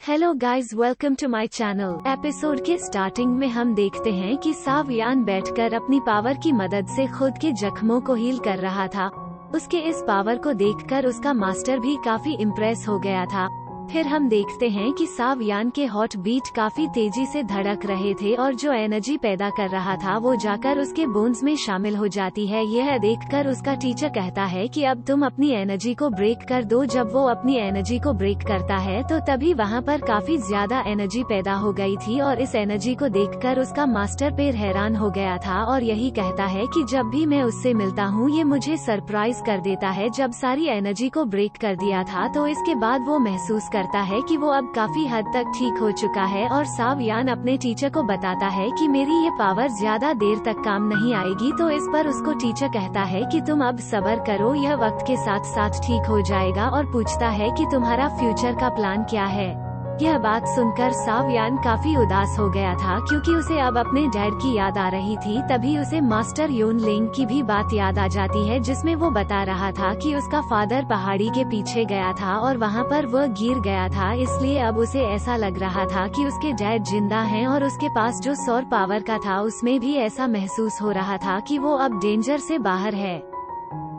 Hello guys, welcome to my channel. Episode के starting में हम देखते हैं कि सावयान बैठकर अपनी पावर की मदद से खुद के जख्मों को हील कर रहा था। उसके इस पावर को देखकर उसका मास्टर भी काफी इम्प्रेस हो गया था। फिर हम देखते हैं कि सावयान के हॉट बीट काफी तेजी से धड़क रहे थे और जो एनर्जी पैदा कर रहा था वो जाकर उसके बोन्स में शामिल हो जाती है। यह देखकर उसका टीचर कहता है कि अब तुम अपनी एनर्जी को ब्रेक कर दो। जब वो अपनी एनर्जी को ब्रेक करता है तो तभी वहाँ पर काफी ज्यादा एनर्जी पैदा हो गई थी और इस एनर्जी को देखकर उसका मास्टर पेर हैरान हो गया था और यही कहता है कि जब भी मैं उससे मिलता हूँ ये मुझे सरप्राइज कर देता है। जब सारी एनर्जी को ब्रेक कर दिया था तो इसके बाद वो महसूस करता है कि वो अब काफी हद तक ठीक हो चुका है और सावयान अपने टीचर को बताता है कि मेरी ये पावर ज्यादा देर तक काम नहीं आएगी। तो इस पर उसको टीचर कहता है कि तुम अब सब्र करो, यह वक्त के साथ साथ ठीक हो जाएगा और पूछता है कि तुम्हारा फ्यूचर का प्लान क्या है। यह बात सुनकर सावयान काफी उदास हो गया था क्योंकि उसे अब अपने डैड की याद आ रही थी। तभी उसे मास्टर योन लेंग की भी बात याद आ जाती है जिसमें वो बता रहा था कि उसका फादर पहाड़ी के पीछे गया था और वहाँ पर वह गिर गया था, इसलिए अब उसे ऐसा लग रहा था कि उसके डैड जिंदा हैं और उसके पास जो सौर पावर का था उसमें भी ऐसा महसूस हो रहा था कि वो अब डेंजर से बाहर है।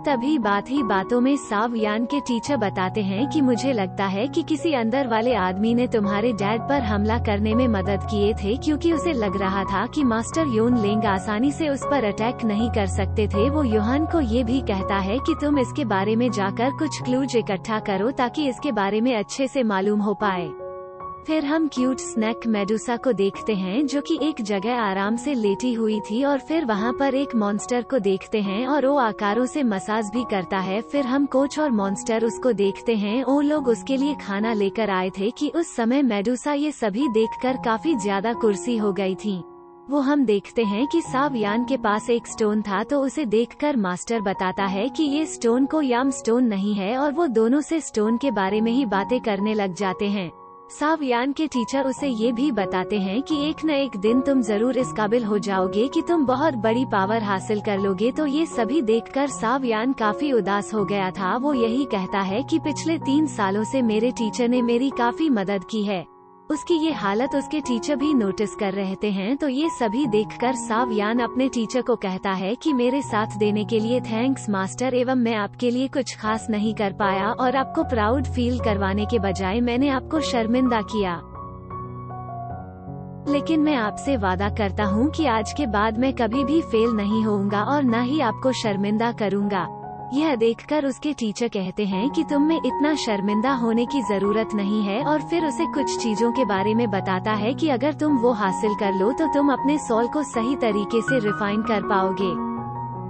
तभी बात ही बातों में सावयान के टीचर बताते हैं कि मुझे लगता है कि किसी अंदर वाले आदमी ने तुम्हारे डैड पर हमला करने में मदद किए थे, क्योंकि उसे लग रहा था कि मास्टर योन लेंग आसानी से उस पर अटैक नहीं कर सकते थे। वो योहान को ये भी कहता है कि तुम इसके बारे में जाकर कुछ क्लूज इकट्ठा करो ताकि इसके बारे में अच्छे से मालूम हो पाए। फिर हम क्यूट स्नैक मेडुसा को देखते हैं जो कि एक जगह आराम से लेटी हुई थी और फिर वहाँ पर एक मॉन्स्टर को देखते हैं और वो आकारों से मसाज भी करता है। फिर हम कोच और मॉन्स्टर उसको देखते हैं, वो लोग उसके लिए खाना लेकर आए थे कि उस समय मेडुसा ये सभी देखकर काफी ज्यादा कुर्सी हो गई थी। वो हम देखते हैं कि सावयान के पास एक स्टोन था तो उसे देखकर मास्टर बताता है कि ये स्टोन को याम स्टोन नहीं है और वो दोनों से स्टोन के बारे में ही बातें करने लग जाते हैं। सावयान के टीचर उसे ये भी बताते हैं कि एक न एक दिन तुम जरूर इस काबिल हो जाओगे कि तुम बहुत बड़ी पावर हासिल कर लोगे। तो ये सभी देखकर सावयान काफी उदास हो गया था। वो यही कहता है कि पिछले 3 सालों से मेरे टीचर ने मेरी काफी मदद की है। उसकी ये हालत उसके टीचर भी नोटिस कर रहते हैं। तो ये सभी देखकर सावयान अपने टीचर को कहता है कि मेरे साथ देने के लिए थैंक्स मास्टर, एवं मैं आपके लिए कुछ खास नहीं कर पाया और आपको प्राउड फील करवाने के बजाय मैंने आपको शर्मिंदा किया। लेकिन मैं आपसे वादा करता हूँ कि आज के बाद मैं कभी भी फेल नहीं होऊंगा और न ही आपको शर्मिंदा करूँगा। यह देखकर उसके टीचर कहते हैं कि तुम में इतना शर्मिंदा होने की जरूरत नहीं है और फिर उसे कुछ चीजों के बारे में बताता है कि अगर तुम वो हासिल कर लो तो तुम अपने सोल को सही तरीके से रिफाइन कर पाओगे।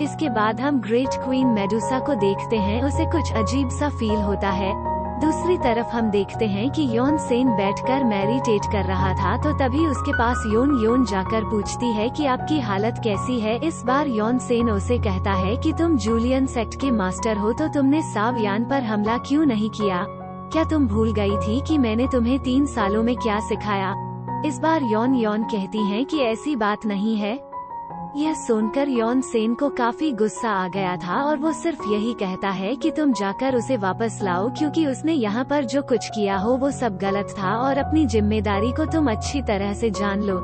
इसके बाद हम ग्रेट क्वीन मेडुसा को देखते हैं, उसे कुछ अजीब सा फील होता है। दूसरी तरफ हम देखते हैं कि योन सेन बैठकर मेडिटेट कर रहा था तो तभी उसके पास योन जाकर पूछती है कि आपकी हालत कैसी है। इस बार योन सेन उसे कहता है कि तुम जूलियन सेक्ट के मास्टर हो तो तुमने सावयान पर हमला क्यों नहीं किया? क्या तुम भूल गई थी कि मैंने तुम्हें 3 सालों में क्या सिखाया? इस बार योन कहती हैं कि ऐसी बात नहीं है। यह सुनकर योन सेन को काफी गुस्सा आ गया था और वो सिर्फ यही कहता है कि तुम जाकर उसे वापस लाओ, क्योंकि उसने यहाँ पर जो कुछ किया हो वो सब गलत था और अपनी जिम्मेदारी को तुम अच्छी तरह से जान लो।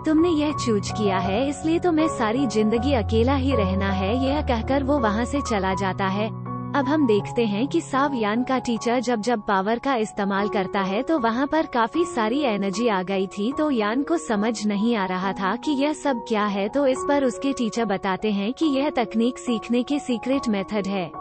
तुमने यह चूज किया है, इसलिए तुम्हें सारी जिंदगी अकेला ही रहना है। यह कहकर वो वहाँ से चला जाता है। अब हम देखते हैं कि सावयान का टीचर जब पावर का इस्तेमाल करता है तो वहाँ पर काफी सारी एनर्जी आ गई थी। तो यान को समझ नहीं आ रहा था कि यह सब क्या है। तो इस पर उसके टीचर बताते हैं कि यह तकनीक सीखने के सीक्रेट मेथड है।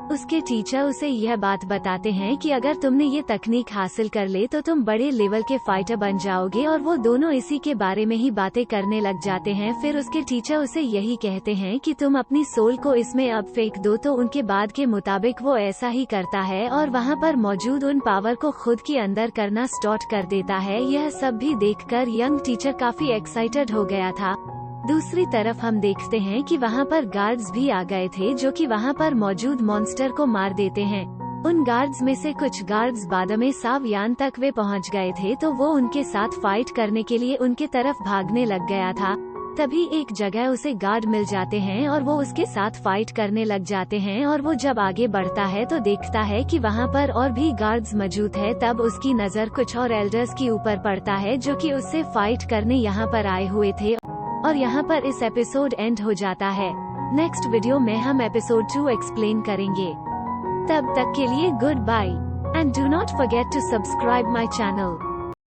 उसके टीचर उसे यह बात बताते हैं कि अगर तुमने ये तकनीक हासिल कर ले तो तुम बड़े लेवल के फाइटर बन जाओगे और वो दोनों इसी के बारे में ही बातें करने लग जाते हैं। फिर उसके टीचर उसे यही कहते हैं कि तुम अपनी सोल को इसमें अब फेंक दो। तो उनके बाद के मुताबिक वो ऐसा ही करता है और वहाँ पर मौजूद उन पावर को खुद के अंदर करना स्टार्ट कर देता है। यह सब भी देखकर यंग टीचर काफी एक्साइटेड हो गया था। दूसरी तरफ हम देखते हैं कि वहाँ पर गार्ड्स भी आ गए थे जो कि वहाँ पर मौजूद मॉन्स्टर को मार देते हैं। उन गार्ड्स में से कुछ गार्ड्स बाद में सावयान तक वे पहुँच गए थे तो वो उनके साथ फाइट करने के लिए उनके तरफ भागने लग गया था। तभी एक जगह उसे गार्ड मिल जाते हैं और वो उसके साथ फाइट करने लग जाते हैं। और वो जब आगे बढ़ता है तो देखता है कि वहाँ पर और भी गार्ड्स मौजूद है। तब उसकी नज़र कुछ और एल्डर्स के ऊपर पड़ता है जो कि उससे फाइट करने यहाँ पर आए हुए थे। और यहाँ पर इस एपिसोड एंड हो जाता है। नेक्स्ट वीडियो में हम एपिसोड 2 एक्सप्लेन करेंगे। तब तक के लिए goodbye and do not forget to subscribe my channel.